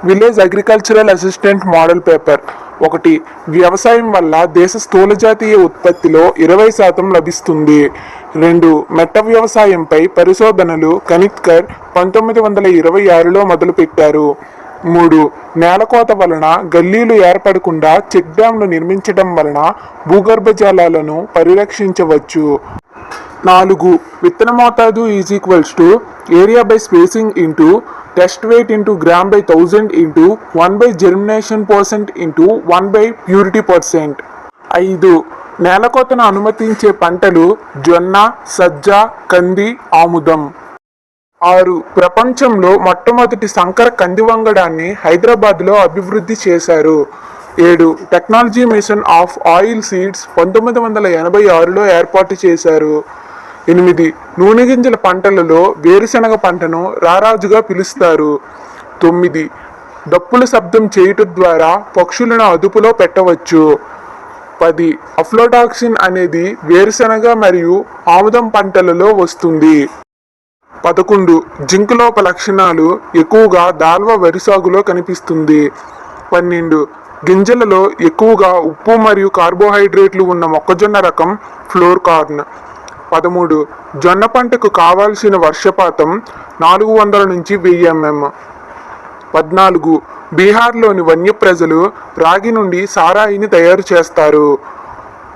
Village agricultural assistant model paper. 1. వ్యవసాయం వల్ల దేశ స్థూల జాతీయ ఉత్పత్తిలో 20% లభిస్తుంది. 2. మెట్ట వ్యవసాయంపై పరిశోధనలు కనిత్కర్ 1926లో మొదలుపెట్టారు. 3. నేలకోత వలన గల్లీలు ఏర్పడకుండా చెక్ డ్యాంలు నిర్మించడం వలన భూగర్భ జలాలను పరిరక్షించవచ్చు. 4. విత్తన మోతాదు area by spacing into test weight into gram by 1000 into 1 by germination percent into 1 by purity percent. 5. నేలకోతను అనుమతించే పంటలు జొన్న, సజ్జ, కంది, ఆముదం. 6. ప్రపంచంలో మొట్టమొదటి సంకర కంది వంగడాన్ని హైదరాబాద్లో అభివృద్ధి చేశారు. 7. Technology mission of oil seeds 1986లో ఏర్పాటు చేశారు. 8. నూనె గింజల పంటలలో వేరుశనగ పంటను రారాజుగా పిలుస్తారు. 9. డప్పుల శబ్దం చేయుట ద్వారా పక్షులను అదుపులో పెట్టవచ్చు. 10. అఫ్లోటాక్సిన్ అనేది వేరుశనగ మరియు ఆముదం పంటలలో వస్తుంది. 11. జింక్ లోప లక్షణాలు ఎక్కువగా దాల్వ వరి సాగులో కనిపిస్తుంది. 12. గింజలలో ఎక్కువగా ఉప్పు మరియు కార్బోహైడ్రేట్లు ఉన్న మొక్కజొన్న రకం ఫ్లోర్ కార్న్. 13. జొన్న పంటకు కావాల్సిన వర్షపాతం 400 నుంచి 1000 mm. 14. బీహార్లోని వన్య ప్రజలు రాగి నుండి సారాయిని తయారు చేస్తారు.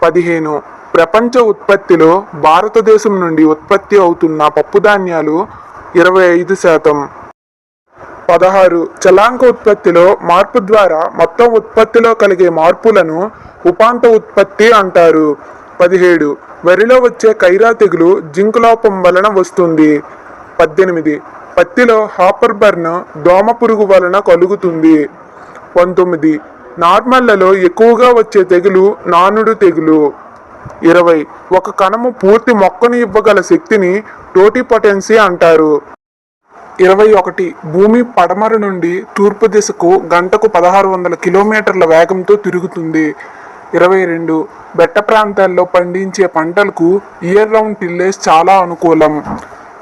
15. ప్రపంచ ఉత్పత్తిలో భారతదేశం నుండి ఉత్పత్తి అవుతున్న పప్పుధాన్యాలు 25%. 16. చలాంక ఉత్పత్తిలో మార్పు ద్వారా మొత్తం ఉత్పత్తిలో కలిగే మార్పులను ఉపాంత ఉత్పత్తి అంటారు. 17. వరిలో వచ్చే కైరా తెగులు జింక్ లోపం వలన వస్తుంది. 18. పత్తిలో హాపర్ బర్న్ దోమ పురుగు వలన కలుగుతుంది. 19. నార్మళ్లలో ఎక్కువగా వచ్చే తెగులు నానుడు తెగులు. 20. ఒక కణము పూర్తి మొక్కను ఇవ్వగల శక్తిని టోటిపొటెన్సీ అంటారు. 21. భూమి పడమర నుండి తూర్పు దిశకు గంటకు 1600 కిలోమీటర్ల వేగంతో తిరుగుతుంది. 22. బెట్ట ప్రాంతాల్లో పండించే పంటలకు ఇయర్ రౌండ్ టిల్లేజ్ చాలా అనుకూలం.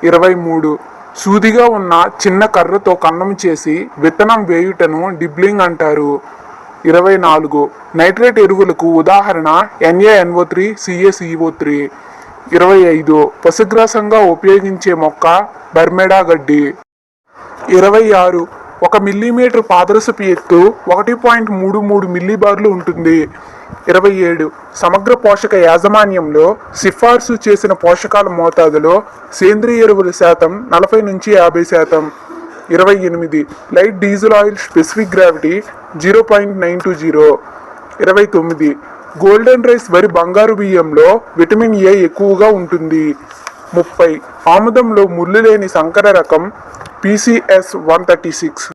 23. సూదిగా ఉన్న చిన్న కర్రతో కన్నం చేసి విత్తనం వేయుటను డిబ్లింగ్ అంటారు. 24. నైట్రేట్ ఎరువులకు ఉదాహరణ NaNO3 CaCO3. 25. పశుగ్రాసంగా ఉపయోగించే మొక్క బర్మెడా గడ్డి. 26. 1 మిల్లీమీటర్ పాదరసపు ఎత్తు 1.33 మిల్లీబార్లు ఉంటుంది. 27. సమగ్ర పోషక యాజమాన్యంలో సిఫార్సు చేసిన పోషకాల మోతాదులో సేంద్రియ ఎరువుల శాతం 40 నుంచి 50%. 28. Light diesel oil specific gravity 0.920. 29. Golden rice వరి బంగారు బియ్యంలో విటమిన్ A ఎక్కువగా ఉంటుంది. 30. ఆముదంలో ముళ్ళు లేని సంకర రకం PCS 136.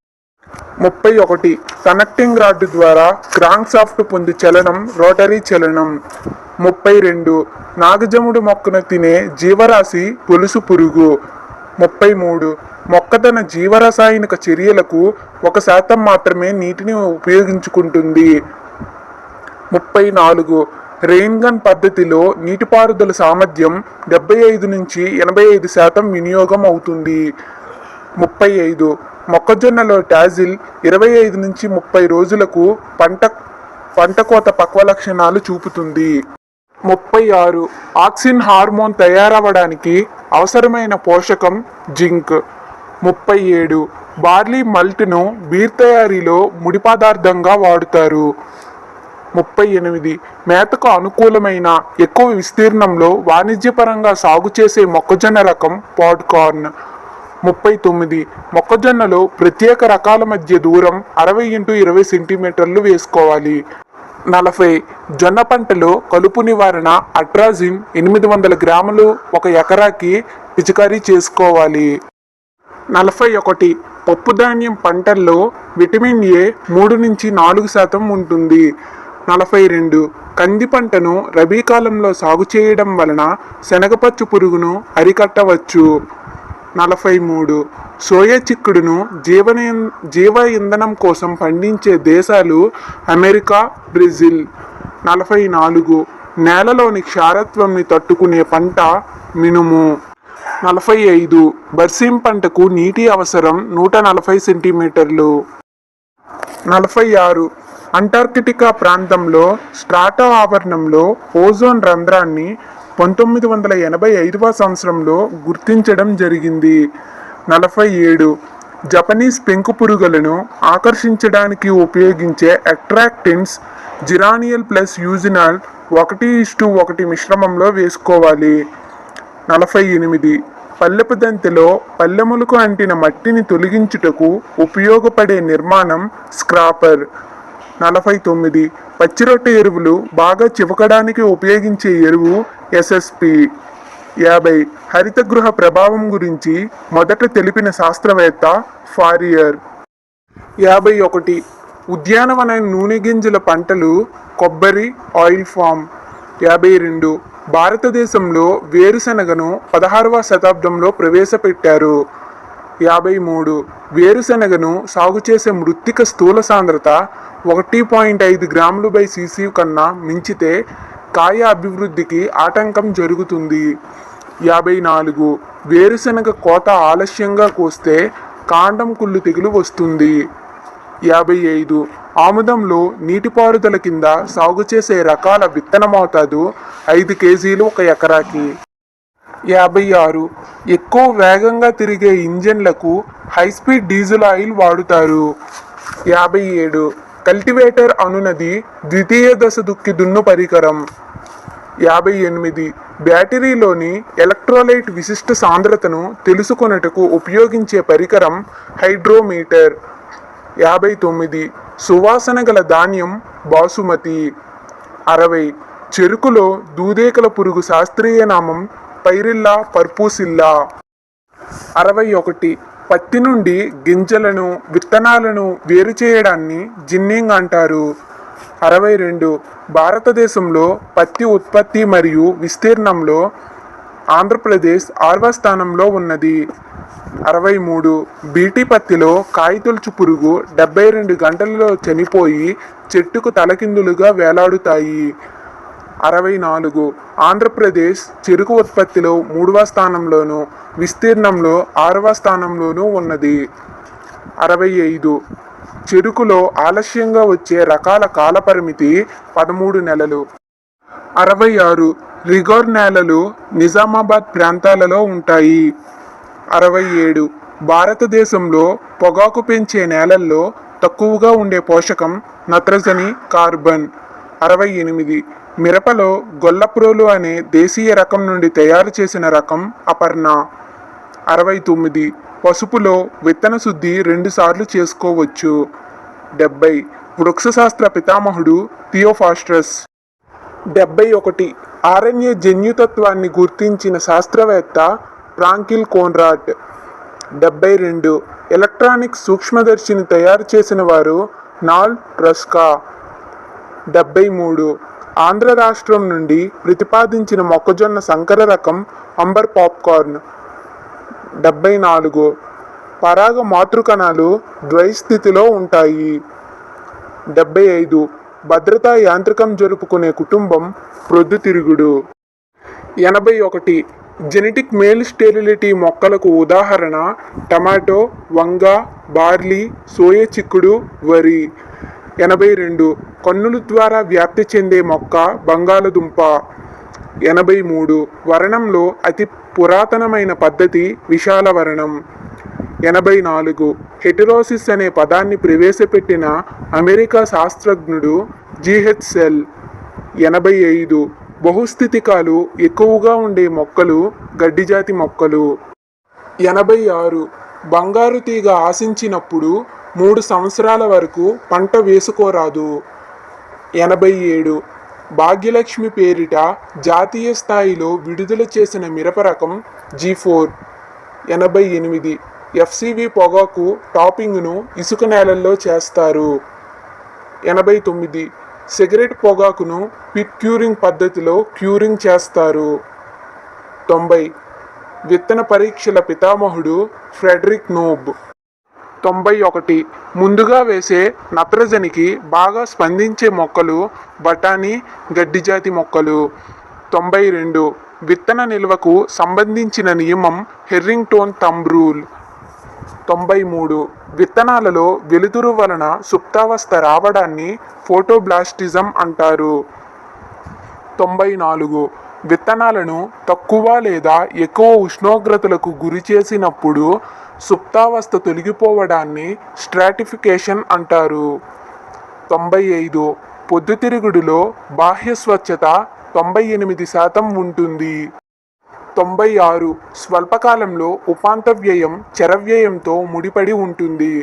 31. కనెక్టింగ్ రాడ్ ద్వారా క్రాంక్ సాఫ్ట్ పొంది చలనం రోటరీ చలనం. 32. నాగజముడు మొక్కను తినే జీవరాశి పొలుసు పురుగు. 33. మొక్క తన జీవరసాయనిక చర్యలకు 1% మాత్రమే నీటిని ఉపయోగించుకుంటుంది. 34. రెయిన్ గన్ పద్ధతిలో నీటిపారుదల సామర్థ్యం 75 నుంచి 85% వినియోగం అవుతుంది. 35. మొక్కజొన్నలో టాజిల్ 25 నుంచి 30 రోజులకు పంట కోత పక్వ లక్షణాలు చూపుతుంది. 36. ఆక్సిన్ హార్మోన్ తయారవడానికి అవసరమైన పోషకం జింక్. 37. బార్లీ మల్ట్ను బీర్ తయారీలో ముడి పదార్థంగా వాడుతారు. 38. మేతకు అనుకూలమైన ఎక్కువ విస్తీర్ణంలో వాణిజ్యపరంగా సాగు చేసే మొక్కజొన్న రకం పాడ్కార్న్. 39. మొక్కజొన్నలో ప్రత్యేక రకాల మధ్య దూరం 60 x 20 సెంటీమీటర్లు వేసుకోవాలి. 40. జొన్న పంటలో కలుపు నివారణ అట్రాజిన్ 800 గ్రాములు 1 ఎకరాకి పిచికారీ చేసుకోవాలి. 41. పప్పు ధాన్యం పంటల్లో విటమిన్ A 3 నుంచి 4% ఉంటుంది. 42. కంది పంటను రబీ కాలంలో సాగు చేయడం వలన శనగపచ్చు పురుగును అరికట్టవచ్చు. 43. సోయా చిక్కుడును జీవ ఇంధనం కోసం పండించే దేశాలు అమెరికా, బ్రెజిల్. 44. నేలలోని క్షారత్వంని తట్టుకునే పంట మినుము. 45. బర్సీం పంటకు నీటి అవసరం 140 సెంటీమీటర్లు. 46 అంటార్కిటికా ప్రాంతంలో స్ట్రాటో ఆవరణంలో ఓజోన్ రంధ్రాన్ని 1985వ సంవత్సరంలో గుర్తించడం జరిగింది. 47 జపనీస్ పెంకుపురుగులను ఆకర్షించడానికి ఉపయోగించే అట్రాక్టెంట్స్ జిరానియల్ ప్లస్ యూజినాల్ 1:1 మిశ్రమంలో వేసుకోవాలి. 48 పల్లెపు దంతెలో పల్లెములకు అంటిన మట్టిని తొలగించుటకు ఉపయోగపడే నిర్మాణం స్క్రాపర్. 49 పచ్చిరొట్టె ఎరువులు బాగా చివకడానికి ఉపయోగించే ఎరువు ఎస్ఎస్పి. 50 హరితగృహ ప్రభావం గురించి మొదట తెలిపిన శాస్త్రవేత్త ఫారియర్. 51 ఉద్యానవన నూనె గింజల పంటలు కొబ్బరి, ఆయిల్ ఫామ్. 52 భారతదేశంలో వేరుశనగను 16వ శతాబ్దంలో ప్రవేశపెట్టారు. 53 వేరుశనగను సాగు చేసే మృత్తిక స్థూల సాంద్రత 1.5 గ్రాములు/cc కన్నా మించితే కాయ అభివృద్ధికి ఆటంకం జరుగుతుంది. 54 వేరుశనగ కోత ఆలస్యంగా కోస్తే కాండం కుళ్ళు తెగులు వస్తుంది. 55 ఆముదంలో నీటిపారుదల కింద సాగు చేసే రకాల విత్తన మోతాదు 5 కేజీలు 1 ఎకరాకి. 56 ఎక్కువ వేగంగా తిరిగే ఇంజన్లకు హైస్పీడ్ డీజిల్ ఆయిల్ వాడుతారు. 57 కల్టివేటర్ అనునది ద్వితీయ దశ దుక్కి దున్ను పరికరం. 58 బ్యాటరీలోని ఎలక్ట్రోలైట్ విశిష్ట సాంద్రతను తెలుసుకొనుటకు ఉపయోగించే పరికరం హైడ్రోమీటర్. 59 సువాసన గల ధాన్యం బాసుమతి. 60 చెరుకులో దూదేకల పురుగు శాస్త్రీయ నామం పైరిల్లా పర్పూసిల్లా. 61 పత్తి నుండి గింజలను విత్తనాలను వేరు చేయడాన్ని జిన్నింగ్ అంటారు. 62 భారతదేశంలో పత్తి ఉత్పత్తి మరియు విస్తీర్ణంలో ఆంధ్రప్రదేశ్ 6వ స్థానంలో ఉన్నది. 63 బీటీ పత్తిలో కాయతొలుచు పురుగు 72 గంటలలో చనిపోయి చెట్టుకు తలకిందులుగా వేలాడుతాయి. 64 ఆంధ్రప్రదేశ్ చెరుకు ఉత్పత్తిలో 3వ స్థానంలోను విస్తీర్ణంలో 6వ స్థానంలోనూ ఉన్నది. 65 చెరుకులో ఆలస్యంగా వచ్చే రకాల కాలపరిమితి 13 నెలలు. 66 రిగోర్ నేలలు నిజామాబాద్ ప్రాంతాలలో ఉంటాయి. 67 భారతదేశంలో పొగాకు పెంచే నేలల్లో తక్కువగా ఉండే పోషకం నత్రజని, కార్బన్. 68 మిరపలో గొల్లప్రోలు అనే దేశీయ రకం నుండి తయారు చేసిన రకం అపర్ణ. 69 పసుపులో విత్తన శుద్ధి 2 సార్లు చేసుకోవచ్చు. 70 వృక్షశాస్త్ర పితామహుడు థియోఫాస్ట్రస్. 71 ఆర్ఎన్ఏ జన్యుతత్వాన్ని గుర్తించిన శాస్త్రవేత్త ఫ్రాంకిల్ కోన్రాడ్. 72 ఎలక్ట్రానిక్ సూక్ష్మదర్శిని తయారు చేసిన వారు నాల్ ట్రస్కా. 73 ఆంధ్ర రాష్ట్రం నుండి ప్రతిపాదించిన మొక్కజొన్న సంకర రకం అంబర్ పాప్కార్న్. 74 పరాగ మాతృకణాలు ద్వైస్థితిలో ఉంటాయి. 75 భద్రతా యాంత్రికం జరుపుకునే కుటుంబం ప్రొద్దుతిరుగుడు. 81 జెనెటిక్ మేల్ స్టెరిలిటీ మొక్కలకు ఉదాహరణ టమాటో, వంగ, బార్లీ, సోయ చిక్కుడు, వరి. 82 కన్నుల ద్వారా వ్యాప్తి చెందే మొక్క బంగాళదుంప. 83 వర్ణంలో అతి పురాతనమైన పద్ధతి విశాల వర్ణం. 84 హెటెరోసిస్ అనే పదాన్ని ప్రవేశపెట్టిన అమెరికా శాస్త్రజ్ఞుడు జిహెచ్ సెల్. 85 బహుస్థితికాలు ఎక్కువగా ఉండే మొక్కలు గడ్డిజాతి మొక్కలు. 86 బంగారు తీగ ఆశించినప్పుడు 3 సంవత్సరాల వరకు పంట వేసుకోరాదు. 87 భాగ్యలక్ష్మి పేరిట జాతీయ స్థాయిలో విడుదల చేసిన మిరప రకం G4. 88 ఎఫ్సివి పొగాకు టాపింగ్ను ఇసుక నేలల్లో చేస్తారు. 89 సిగరెట్ పొగాకును పిట్ క్యూరింగ్ పద్ధతిలో క్యూరింగ్ చేస్తారు. 90 విత్తన పరీక్షల పితామహుడు ఫ్రెడరిక్ నోబ్. 91 ముందుగా వేసే నత్రజనికి బాగా స్పందించే మొక్కలు బఠానీ, గడ్డిజాతి మొక్కలు. 92 విత్తన నిల్వకు సంబంధించిన నియమం హెర్రింగ్టోన్ థంబ్ రూల్. 93. విత్తనాలలో వెలుతురు వలన సుప్తావస్థ రావడాన్ని ఫోటోబ్లాస్టిజం అంటారు. 94. విత్తనాలను తక్కువ లేదా ఎక్కువ ఉష్ణోగ్రతలకు గురి చేసినప్పుడు సుప్తావస్థ తొలగిపోవడాన్ని స్ట్రాటిఫికేషన్ అంటారు. 95. పొద్దుతిరుగుడులో బాహ్య స్వచ్ఛత 98% ఉంటుంది. 96. స్వల్పకాలంలో ఉపాంత వ్యయం చరవ్యయంతో ముడిపడి ఉంటుంది.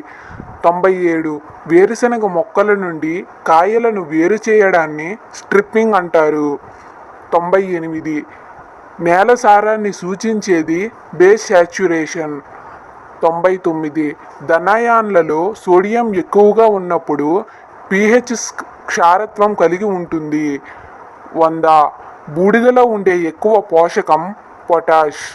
97. వేరుశనగ మొక్కల నుండి కాయలను వేరు చేయడాన్ని స్ట్రిప్పింగ్ అంటారు. 98. నేల సారాన్ని సూచించేది బేస్ సాచ్యురేషన్. 99. ధనాయాన్లలో సోడియం ఎక్కువగా ఉన్నప్పుడు pH క్షారత్వం కలిగి ఉంటుంది. 100. బూడిదలో ఉండే ఎక్కువ పోషకం పొటాష్.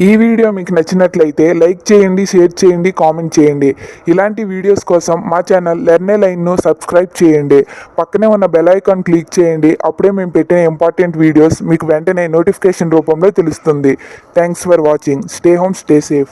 ఈ వీడియో మీకు నచ్చినట్లయితే లైక్ చేయండి, షేర్ చేయండి, కామెంట్ చేయండి. ఇలాంటి వీడియోస్ కోసం మా ఛానల్ లెర్న్ ఏ లైన్ను సబ్స్క్రైబ్ చేయండి. పక్కనే ఉన్న బెల్ ఐకాన్ క్లిక్ చేయండి. అప్పుడే మేము పెట్టిన ఇంపార్టెంట్ వీడియోస్ మీకు వెంటనే నోటిఫికేషన్ రూపంలో తెలుస్తుంది. Thanks for watching. Stay home, stay safe.